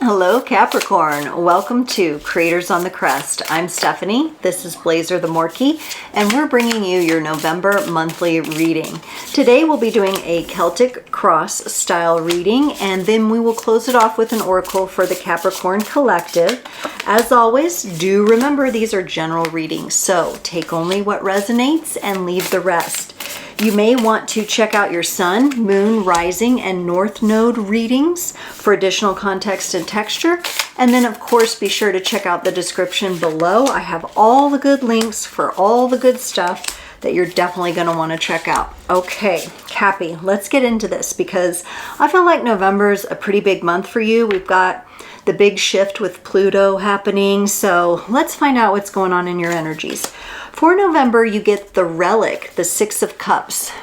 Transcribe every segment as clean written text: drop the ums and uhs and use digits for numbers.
Hello Capricorn, welcome to Creators on the Crest. I'm Stephanie, this is Blazer the Morkie, and we're bringing you your November monthly reading. Today we'll be doing a Celtic Cross style reading, and then we will close it off with an oracle for the Capricorn Collective. As always, do remember these are general readings, so take only what resonates and leave the rest. You may want to check out your Sun, Moon, Rising, and North Node readings for additional context and texture. And then, of course, be sure to check out the description below. I have all the good links for all the good stuff that you're definitely going to want to check out. Okay, Cappy, let's get into this because I feel like November's a pretty big month for you. We've got the big shift with Pluto happening, so let's find out what's going on in your energies. For November, you get the relic, the Six of Cups.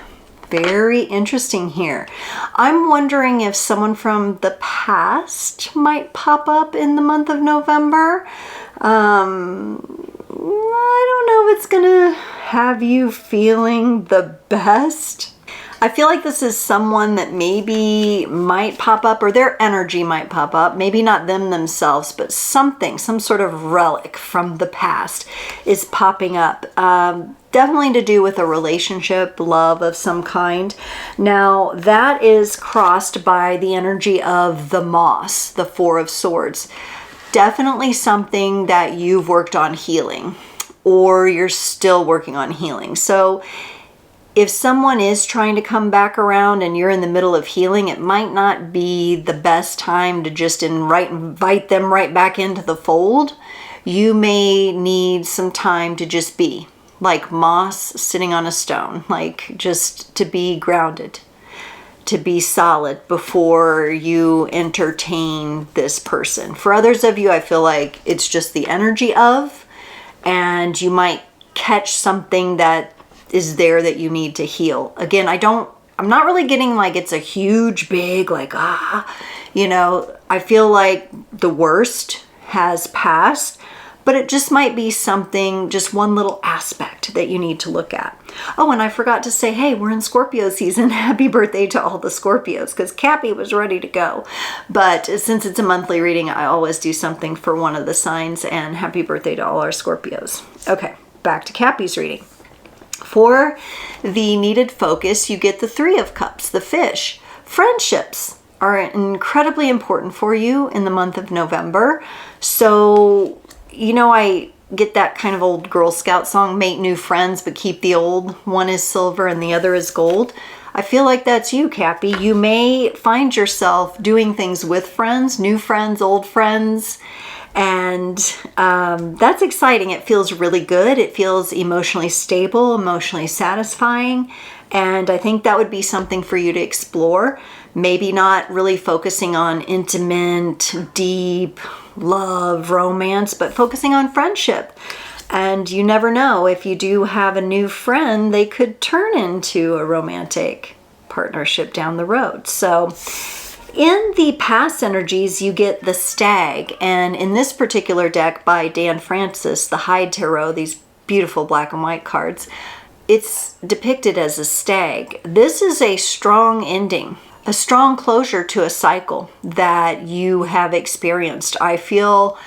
Very interesting here. I'm wondering if someone from the past might pop up in the month of November. I don't know if it's gonna have you feeling the best. I feel like this is someone that maybe might pop up, or their energy might pop up. Maybe not them themselves, but something, some sort of relic from the past is popping up. Definitely to do with a relationship, love of some kind. Now, that is crossed by the energy of the Moss, the Four of Swords. Definitely something that you've worked on healing, or you're still working on healing. So if someone is trying to come back around and you're in the middle of healing, it might not be the best time to just invite them right back into the fold. You may need some time to just be like moss sitting on a stone, like just to be grounded, to be solid before you entertain this person. For others of you, I feel like it's just the energy of, and you might catch something that is there that you need to heal. Again, I'm not really getting like it's a huge, big, like, you know, I feel like the worst has passed, but it just might be something, just one little aspect that you need to look at. Oh, and I forgot to say, hey, we're in Scorpio season. Happy birthday to all the Scorpios, because Cappy was ready to go. But since it's a monthly reading, I always do something for one of the signs, and happy birthday to all our Scorpios. Okay, back to Cappy's reading. For the needed focus, you get the Three of Cups, the fish. Friendships are incredibly important for you in the month of November. So, you know, I get that kind of old Girl Scout song, make new friends, but keep the old. One is silver and the other is gold. I feel like that's you, Cappy. You may find yourself doing things with friends, new friends, old friends, and that's exciting. It feels really good. It feels emotionally stable, emotionally satisfying, and I think that would be something for you to explore. Maybe not really focusing on intimate, deep love, romance, but focusing on friendship. And you never know, if you do have a new friend, they could turn into a romantic partnership down the road. So in the past energies, you get the Stag, and in this particular deck by Dan Francis, the Hyde Tarot, these beautiful black and white cards, it's depicted as a stag. This is a strong ending, a strong closure to a cycle that you have experienced. I feel,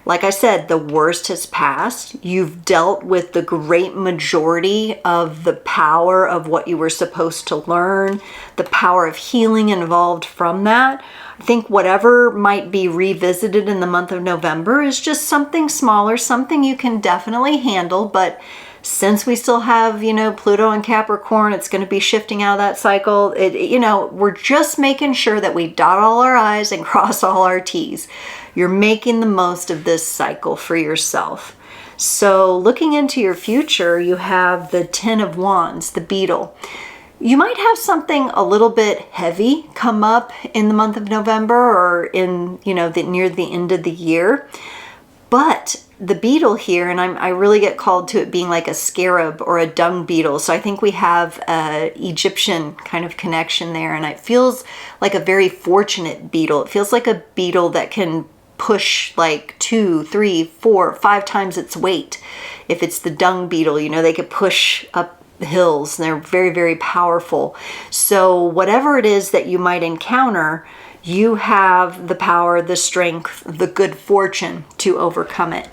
like I said, the worst has passed. You've dealt with the great majority of the power of what you were supposed to learn, the power of healing involved from that. I think whatever might be revisited in the month of November is just something smaller, something you can definitely handle. But since we still have, you know, Pluto and Capricorn, it's going to be shifting out of that cycle. You know, we're just making sure that we dot all our I's and cross all our T's. You're making the most of this cycle for yourself. So looking into your future, you have the Ten of Wands, the Beetle. You might have something a little bit heavy come up in the month of November, or in, you know, near the end of the year. But the beetle here, and I really get called to it being like a scarab or a dung beetle. So I think we have an Egyptian kind of connection there. And it feels like a very fortunate beetle. It feels like a beetle that can push like 2, 3, 4, 5 times its weight. If it's the dung beetle, you know, they could push up hills, and they're very, very powerful. So whatever it is that you might encounter, You have the power, the strength, the good fortune to overcome it.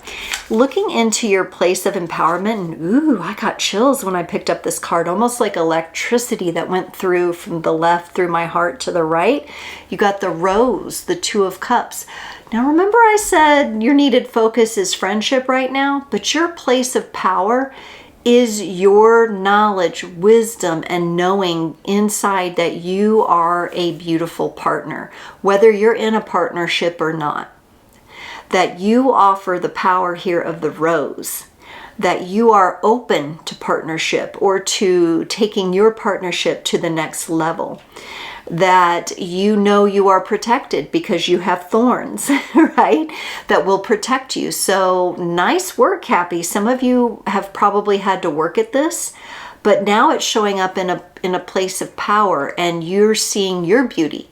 Looking into your place of empowerment, and ooh, I got chills when I picked up this card, almost like electricity that went through from the left through my heart to the right. You got the Rose, the Two of Cups. Now remember I said your needed focus is friendship right now, but your place of power is your knowledge, wisdom, and knowing inside that you are a beautiful partner, whether you're in a partnership or not. That you offer the power here of the Rose, that you are open to partnership or to taking your partnership to the next level, that you know you are protected because you have thorns, right? That will protect you. So nice work, Happy. Some of you have probably had to work at this, but now it's showing up in a place of power, and you're seeing your beauty,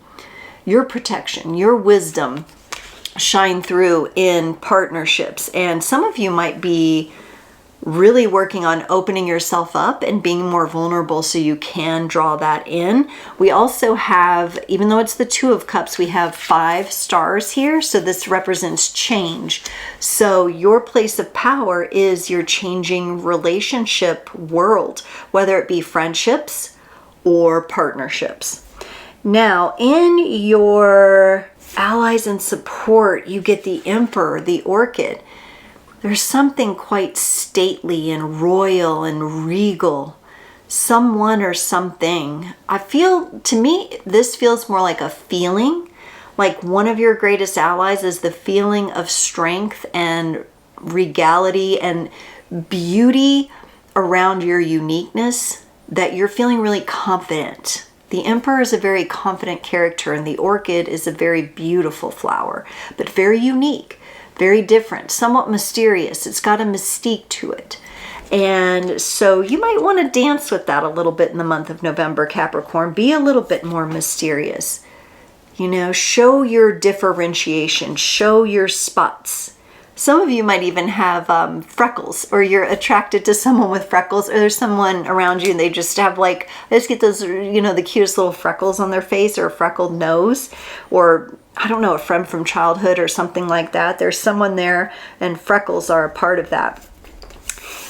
your protection, your wisdom shine through in partnerships. And some of you might be really working on opening yourself up and being more vulnerable so you can draw that in. We also have, even though it's the Two of Cups, we have 5 stars here. So this represents change. So your place of power is your changing relationship world, whether it be friendships or partnerships. Now, in your allies and support, you get the Emperor, the Orchid. There's something quite stately and royal and regal. Someone or something. I feel, to me, this feels more like a feeling. Like one of your greatest allies is the feeling of strength and regality and beauty around your uniqueness, that you're feeling really confident. The Emperor is a very confident character, and the Orchid is a very beautiful flower, but very unique. Very different, somewhat mysterious. It's got a mystique to it. And so you might want to dance with that a little bit in the month of November, Capricorn. Be a little bit more mysterious. You know, show your differentiation, show your spots. Some of you might even have freckles, or you're attracted to someone with freckles, or there's someone around you and they just have like, they just get those, you know, the cutest little freckles on their face, or a freckled nose, or I don't know, a friend from childhood or something like that. There's someone there, and freckles are a part of that.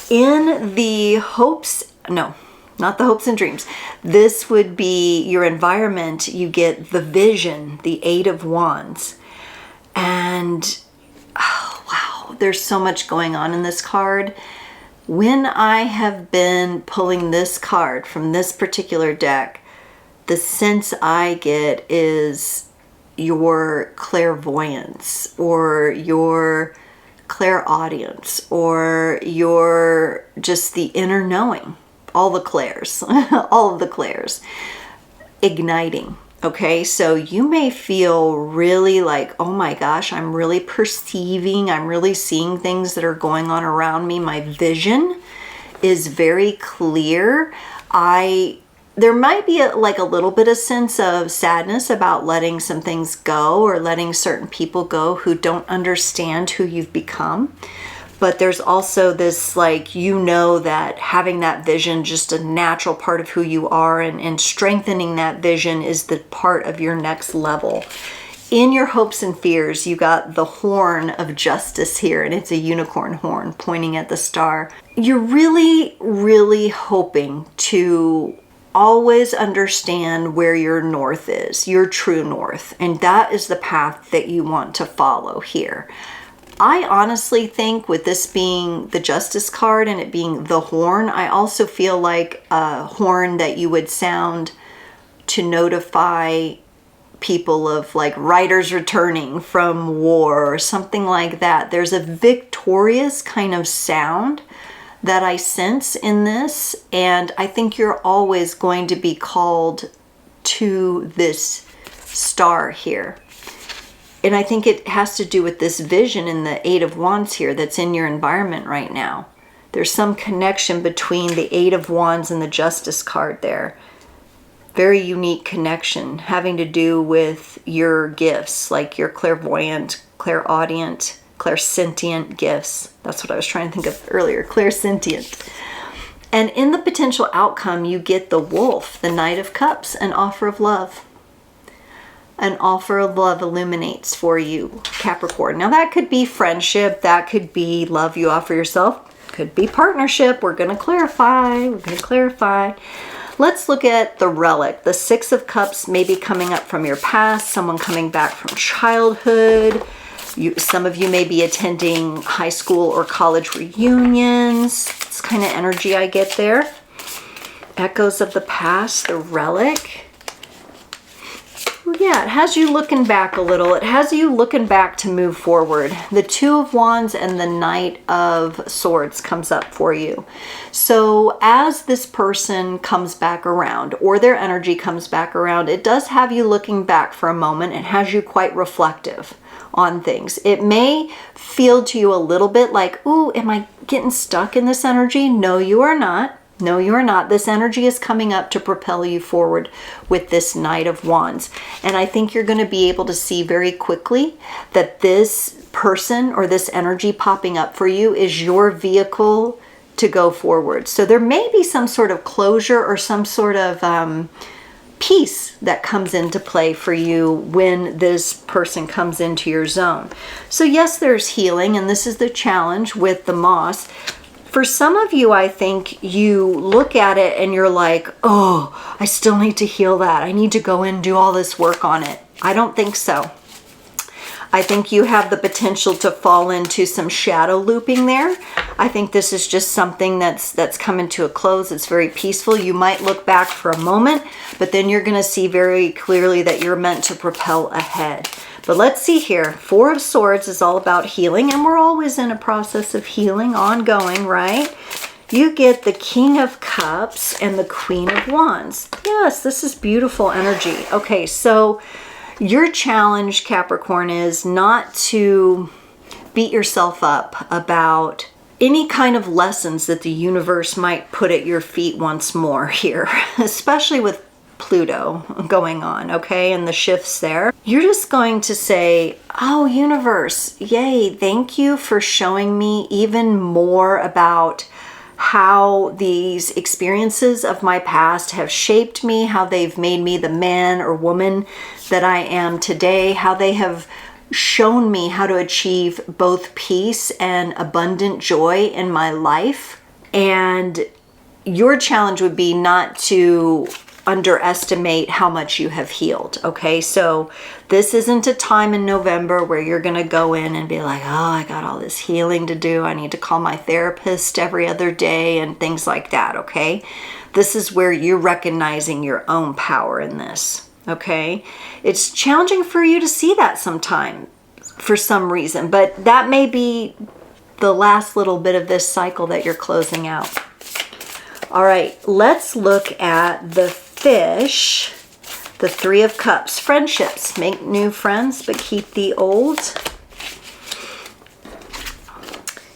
In the hopes, no, not the hopes and dreams. This would be your environment. You get the Vision, the 8 of Wands. And, oh, wow, there's so much going on in this card. When I have been pulling this card from this particular deck, the sense I get is your clairvoyance, or your clairaudience, or your just the inner knowing, all the clairs, all of the clairs igniting. Okay, so you may feel really like, oh my gosh, I'm really perceiving, I'm really seeing things that are going on around me. My vision is very clear. There might be a little bit of sense of sadness about letting some things go, or letting certain people go who don't understand who you've become. But there's also this, like, you know, that having that vision, just a natural part of who you are, and strengthening that vision is the part of your next level. In your hopes and fears, you got the horn of justice here, and it's a unicorn horn pointing at the star. You're really, really hoping to always understand where your north is, your true north, and that is the path that you want to follow here. I honestly think, with this being the Justice card and it being the horn, I also feel like a horn that you would sound to notify people of, like, riders returning from war or something like that. There's a victorious kind of sound that I sense in this, and I think you're always going to be called to this star here. And I think it has to do with this vision in the 8 of Wands here that's in your environment right now. There's some connection between the 8 of Wands and the Justice card there. Very unique connection having to do with your gifts, like your clairvoyant, clairaudient, clairsentient gifts. That's what I was trying to think of earlier, clairsentient. And in the potential outcome, you get the Wolf, the Knight of Cups, an offer of love. an offer of love illuminates for you, Capricorn. Now that could be friendship, that could be love you offer yourself, could be partnership. We're going to clarify. Let's look at the relic. The Six of Cups may be coming up from your past, someone coming back from childhood. Some of you may be attending high school or college reunions. It's kind of energy I get there. Echoes of the past, the relic. Yeah, it has you looking back a little. It has you looking back to move forward. The Two of Wands and the Knight of Swords comes up for you. So as this person comes back around, or their energy comes back around, it does have you looking back for a moment. It has you quite reflective on things. It may feel to you a little bit like, ooh, am I getting stuck in this energy? No, you are not. No, you are not. This energy is coming up to propel you forward with this Knight of Wands. And I think you're going to be able to see very quickly that this person or this energy popping up for you is your vehicle to go forward. So there may be some sort of closure or some sort of peace that comes into play for you when this person comes into your zone. So yes, there's healing, and this is the challenge with the Moss. For some of you, I think you look at it and you're like, oh, I still need to heal that. I need to go in and do all this work on it. I don't think so. I think you have the potential to fall into some shadow looping there. I think this is just something that's coming to a close. It's very peaceful. You might look back for a moment, but then you're going to see very clearly that you're meant to propel ahead. But let's see here. Four of Swords is all about healing, and we're always in a process of healing, ongoing, right? You get the King of Cups and the Queen of Wands. Yes, this is beautiful energy. Okay, so your challenge, Capricorn, is not to beat yourself up about any kind of lessons that the universe might put at your feet once more here, especially with Pluto going on, okay, and the shifts there. You're just going to say, oh, universe, yay, thank you for showing me even more about how these experiences of my past have shaped me, how they've made me the man or woman that I am today, how they have shown me how to achieve both peace and abundant joy in my life. And your challenge would be not to underestimate how much you have healed. Okay, so this isn't a time in November where you're going to go in and be like, oh, I got all this healing to do. I need to call my therapist every other day and things like that. Okay, this is where you're recognizing your own power in this. Okay, it's challenging for you to see that sometime for some reason, but that may be the last little bit of this cycle that you're closing out. All right, let's look at the Fish, the Three of Cups. Friendships. Make new friends, but keep the old.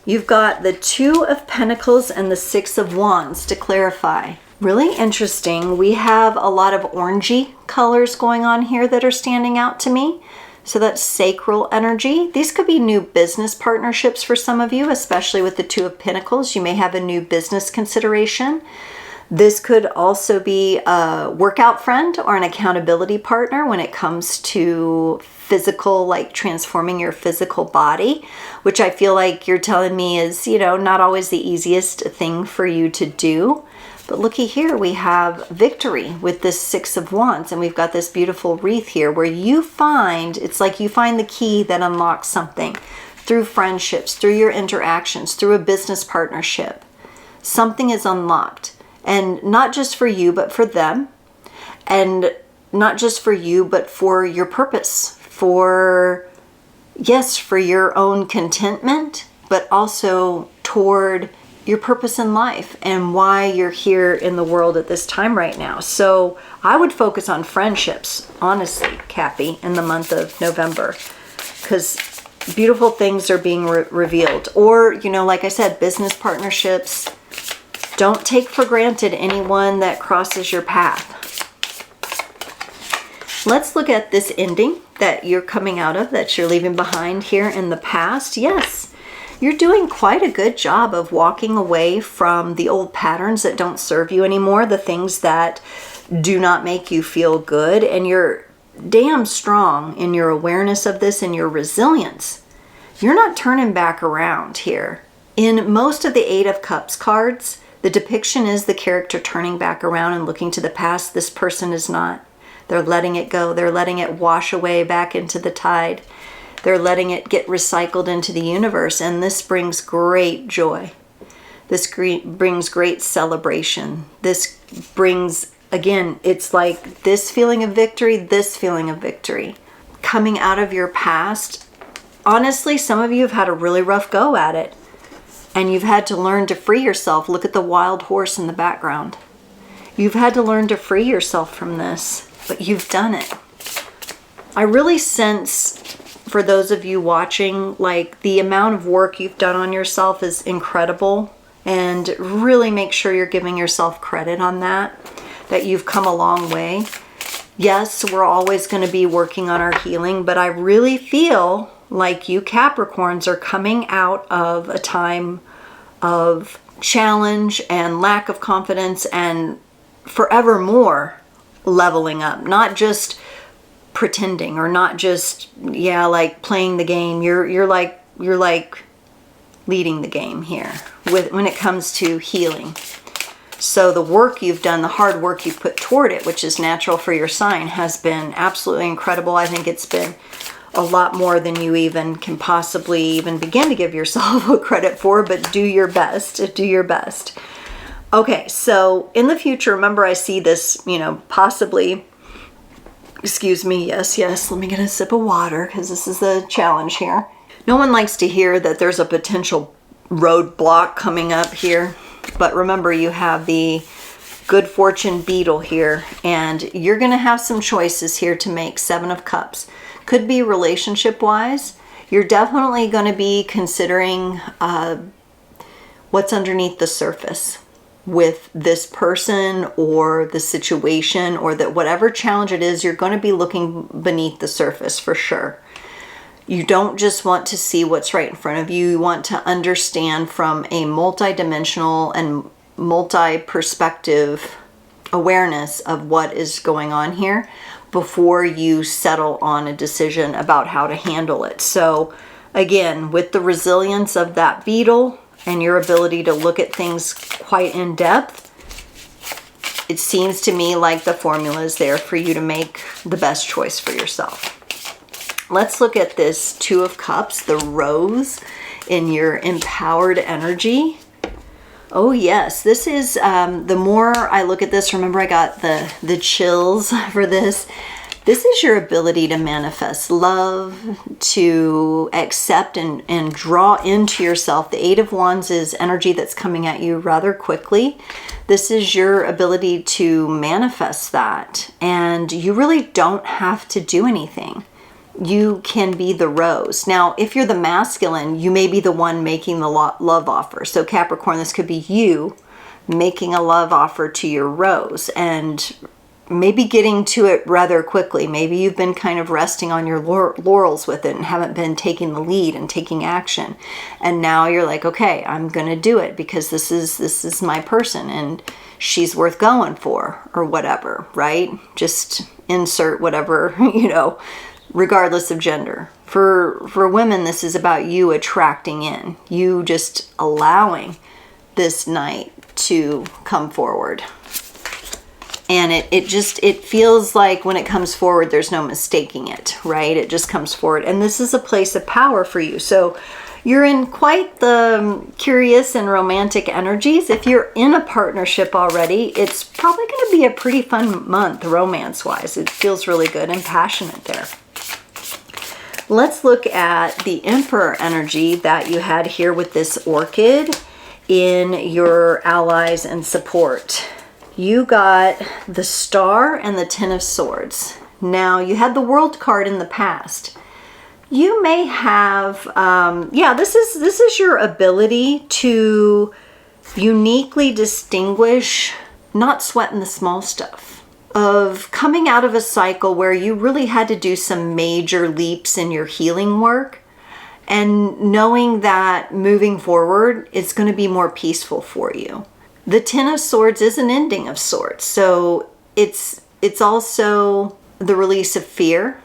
You've got the Two of Pentacles and the Six of Wands to clarify. Really interesting. We have a lot of orangey colors going on here that are standing out to me. So that's sacral energy. These could be new business partnerships for some of you, especially with the Two of Pentacles. You may have a new business consideration. This could also be a workout friend or an accountability partner when it comes to physical, like transforming your physical body, which I feel like you're telling me is, you know, not always the easiest thing for you to do. But looky here, we have victory with this Six of Wands, and we've got this beautiful wreath here where you find, it's like you find the key that unlocks something through friendships, through your interactions, through a business partnership. Something is unlocked. And not just for you, but for them. And not just for you, but for your purpose. For, yes, for your own contentment, but also toward your purpose in life and why you're here in the world at this time right now. So I would focus on friendships, honestly, Cappy, in the month of November. Because beautiful things are being revealed. Or, you know, like I said, business partnerships. Don't take for granted anyone that crosses your path. Let's look at this ending that you're coming out of, that you're leaving behind here in the past. Yes, you're doing quite a good job of walking away from the old patterns that don't serve you anymore, the things that do not make you feel good, and you're damn strong in your awareness of this and your resilience. You're not turning back around here. In most of the Eight of Cups cards, the depiction is the character turning back around and looking to the past. This person is not. They're letting it go. They're letting it wash away back into the tide. They're letting it get recycled into the universe. And this brings great joy. This brings great celebration. This brings, again, it's like this feeling of victory, this feeling of victory. Coming out of your past, honestly, some of you have had a really rough go at it. And you've had to learn to free yourself. Look at the wild horse in the background. You've had to learn to free yourself from this, but you've done it. I really sense, for those of you watching, like the amount of work you've done on yourself is incredible. And really make sure you're giving yourself credit on that you've come a long way. Yes, we're always going to be working on our healing, but I really feel like you Capricorns are coming out of a time of challenge and lack of confidence and forevermore leveling up, not just pretending or not just, like playing the game. You're like leading the game here when it comes to healing. So the work you've done, the hard work you've put toward it, which is natural for your sign, has been absolutely incredible. I think it's been a lot more than you even can possibly even begin to give yourself credit for, but do your best. Do your best. Okay, so in the future, remember I see this, possibly, excuse me, yes, let me get a sip of water because this is the challenge here. No one likes to hear that there's a potential roadblock coming up here, but remember you have the good fortune beetle here, and you're going to have some choices here to make. Seven of Cups. Could be relationship-wise. You're definitely going to be considering what's underneath the surface with this person or the situation or that whatever challenge it is, you're going to be looking beneath the surface for sure. You don't just want to see what's right in front of you. You want to understand from a multidimensional and multi-perspective awareness of what is going on here before you settle on a decision about how to handle it. So again, with the resilience of that beetle and your ability to look at things quite in depth, it seems to me like the formula is there for you to make the best choice for yourself. Let's look at this Two of Cups, the rose in your empowered energy. Oh yes, this is, the more I look at this, remember I got the chills for this. This is your ability to manifest love, to accept and draw into yourself. The Eight of Wands is energy that's coming at you rather quickly. This is your ability to manifest that. And you really don't have to do anything. You can be the rose. Now, if you're the masculine, you may be the one making the love offer. So Capricorn, this could be you making a love offer to your rose and maybe getting to it rather quickly. Maybe you've been kind of resting on your laurels with it and haven't been taking the lead and taking action. And now you're like, okay, I'm going to do it because this is my person and she's worth going for or whatever, right? Just insert whatever, regardless of gender. For women, this is about you attracting in, you just allowing this knight to come forward. And it feels like when it comes forward, there's no mistaking it, right? It just comes forward. And this is a place of power for you. So you're in quite the curious and romantic energies. If you're in a partnership already, it's probably going to be a pretty fun month romance-wise. It feels really good and passionate there. Let's look at the Emperor energy that you had here with this orchid in your allies and support. You got the Star and the Ten of Swords. Now, you had the World card in the past. You may have, this is your ability to uniquely distinguish, not sweating the small stuff, of coming out of a cycle where you really had to do some major leaps in your healing work and knowing that moving forward, it's going to be more peaceful for you. The Ten of Swords is an ending of sorts. So it's also the release of fear,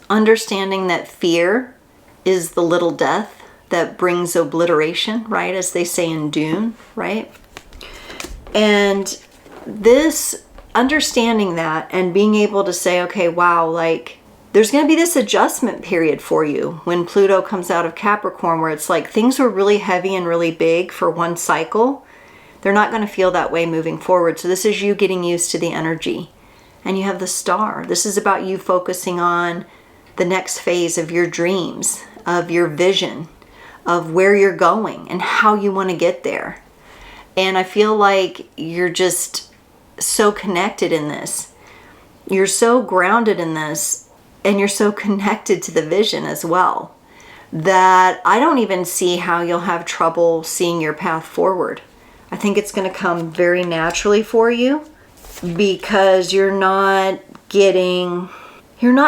understanding that fear is the little death that brings obliteration, right? As they say in Dune, right? And this understanding that and being able to say, okay, wow, like there's going to be this adjustment period for you when Pluto comes out of Capricorn, where it's like things were really heavy and really big for one cycle. They're not going to feel that way moving forward. So this is you getting used to the energy. And you have the star. This is about you focusing on the next phase of your dreams, of your vision, of where you're going and how you want to get there. And I feel like you're just so connected in this. You're so grounded in this, and you're so connected to the vision as well, that I don't even see how you'll have trouble seeing your path forward. I think it's going to come very naturally for you, because you're not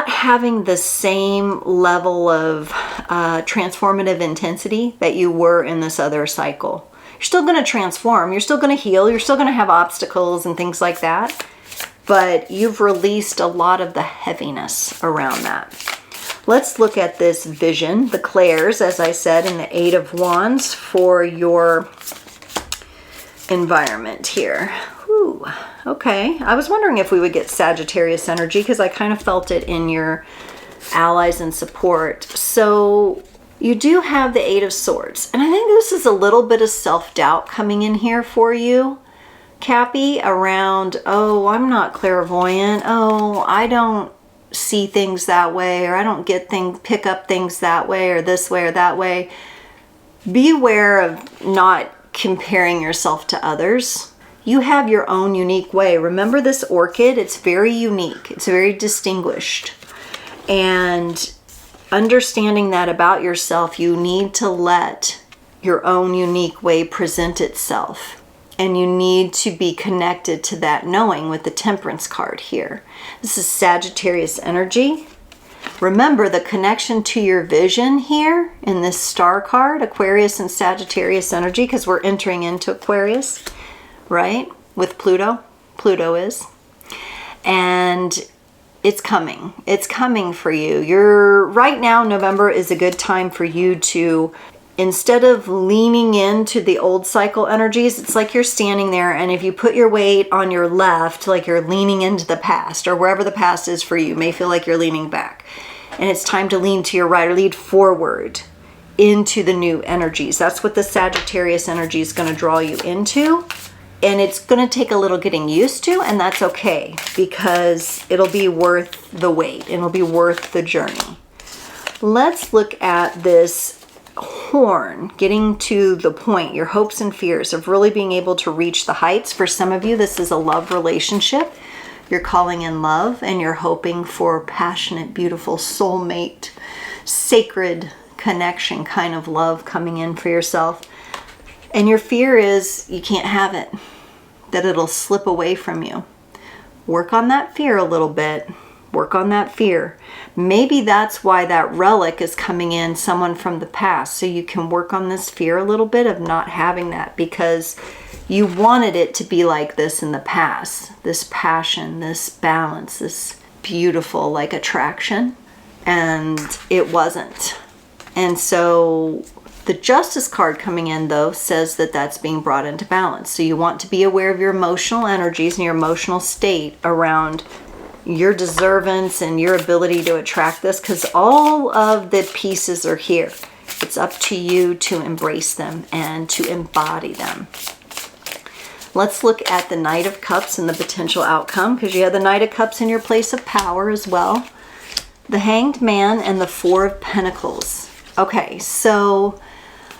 having the same level of transformative intensity that you were in this other cycle. You're still going to transform. You're still going to heal. You're still going to have obstacles and things like that. But you've released a lot of the heaviness around that. Let's look at this vision, the clairs, as I said, in the Eight of Wands for your environment here. Whew. Okay, I was wondering if we would get Sagittarius energy, because I kind of felt it in your allies and support. So you do have the Eight of Swords, and I think this is a little bit of self-doubt coming in here for you, Cappy, around, oh, I'm not clairvoyant, oh, I don't see things that way, or I don't get things, pick up things that way, or this way or that way. Be aware of not comparing yourself to others. You have your own unique way. Remember this orchid, it's very unique, it's very distinguished. And understanding that about yourself, you need to let your own unique way present itself. And you need to be connected to that knowing with the Temperance card here. This is Sagittarius energy. Remember the connection to your vision here in this star card, Aquarius and Sagittarius energy, because we're entering into Aquarius, right? With Pluto. Pluto is. And it's coming. It's coming for you. Right now, November is a good time for you to, instead of leaning into the old cycle energies, it's like you're standing there, and if you put your weight on your left, like you're leaning into the past, or wherever the past is for you, you may feel like you're leaning back. And it's time to lean to your right, or lead forward into the new energies. That's what the Sagittarius energy is going to draw you into. And it's going to take a little getting used to, and that's okay, because it'll be worth the wait. It'll be worth the journey. Let's look at this horn, getting to the point, your hopes and fears of really being able to reach the heights. For some of you, this is a love relationship. You're calling in love, and you're hoping for passionate, beautiful, soulmate, sacred connection kind of love coming in for yourself. And your fear is you can't have it, that it'll slip away from you. Work on that fear a little bit. Work on that fear. Maybe that's why that relic is coming in, someone from the past, so you can work on this fear a little bit of not having that, because you wanted it to be like this in the past. This passion, this balance, this beautiful like attraction, and it wasn't. And so the Justice card coming in, though, says that that's being brought into balance. So you want to be aware of your emotional energies and your emotional state around your deservance and your ability to attract this, because all of the pieces are here. It's up to you to embrace them and to embody them. Let's look at the Knight of Cups and the potential outcome, because you have the Knight of Cups in your place of power as well. The Hanged Man and the Four of Pentacles. Okay, so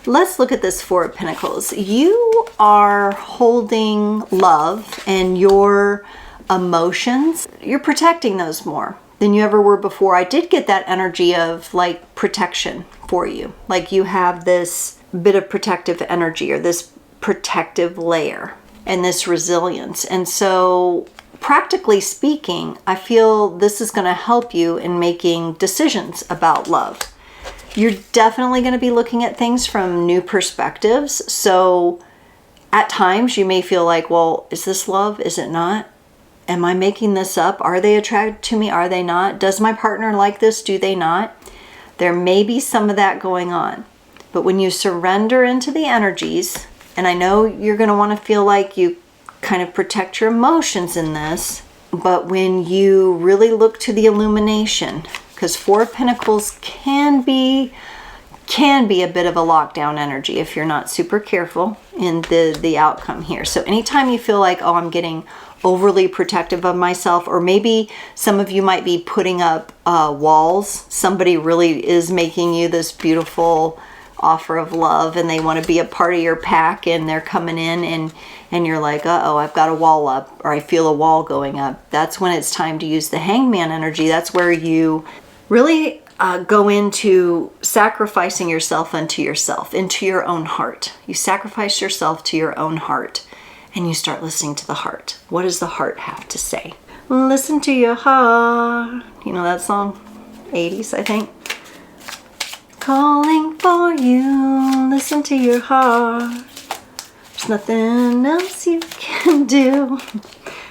let's look at this Four of Pentacles. You are holding love and your emotions. You're protecting those more than you ever were before. I did get that energy of like protection for you. Like you have this bit of protective energy, or this protective layer, and this resilience. And so practically speaking, I feel this is going to help you in making decisions about love. You're definitely going to be looking at things from new perspectives. So at times you may feel like, well, is this love? Is it not? Am I making this up? Are they attracted to me? Are they not? Does my partner like this? Do they not? There may be some of that going on. But when you surrender into the energies, and I know you're going to want to feel like you kind of protect your emotions in this, but when you really look to the illumination, because Four of Pentacles can be a bit of a lockdown energy if you're not super careful in the outcome here. So anytime you feel like, oh, I'm getting overly protective of myself, or maybe some of you might be putting up walls. Somebody really is making you this beautiful offer of love and they want to be a part of your pack, and they're coming in and you're like, uh-oh, I've got a wall up, or I feel a wall going up. That's when it's time to use the Hangman energy. That's where you really go into sacrificing yourself unto yourself, into your own heart. You sacrifice yourself to your own heart, and you start listening to the heart. What does the heart have to say? Listen to your heart. You know that song? 80s, I think. Calling for you. Listen to your heart. There's nothing else you can do.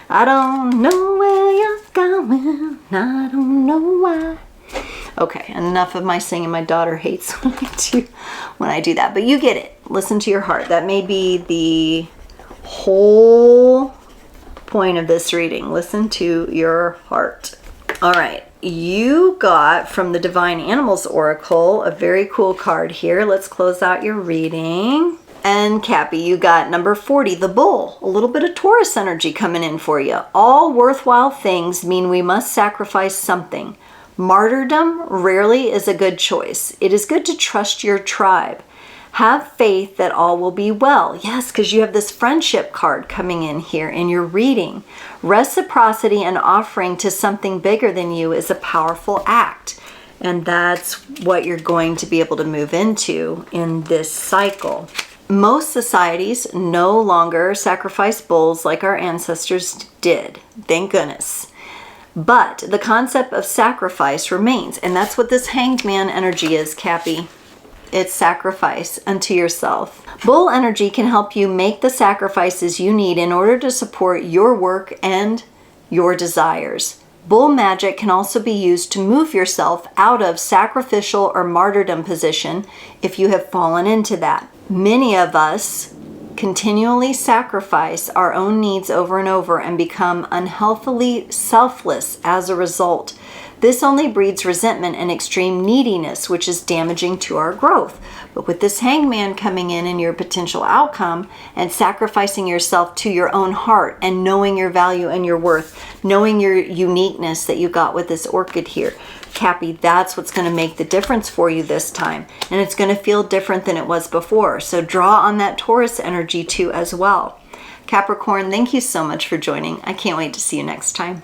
I don't know where you're going. I don't know why. Okay, enough of my singing. My daughter hates when I do that. But you get it. Listen to your heart. That may be the whole point of this reading. Listen to your heart. All right, you got from the Divine Animals Oracle a very cool card here. Let's close out your reading. And Cappy, you got number 40, the Bull. A little bit of Taurus energy coming in for you. All worthwhile things mean we must sacrifice something. Martyrdom rarely is a good choice. It is good to trust your tribe. Have faith that all will be well. Yes, because you have this friendship card coming in here in your reading. Reciprocity and offering to something bigger than you is a powerful act. And that's what you're going to be able to move into in this cycle. Most societies no longer sacrifice bulls like our ancestors did. Thank goodness. But the concept of sacrifice remains. And that's what this Hanged Man energy is, Cappy. It's sacrifice unto yourself. Bull energy can help you make the sacrifices you need in order to support your work and your desires. Bull magic can also be used to move yourself out of sacrificial or martyrdom position if you have fallen into that. Many of us continually sacrifice our own needs over and over and become unhealthily selfless as a result. This only breeds resentment and extreme neediness, which is damaging to our growth. But with this Hangman coming in your potential outcome and sacrificing yourself to your own heart and knowing your value and your worth, knowing your uniqueness that you got with this orchid here, Cappy, that's what's going to make the difference for you this time. And it's going to feel different than it was before. So draw on that Taurus energy too as well. Capricorn, thank you so much for joining. I can't wait to see you next time.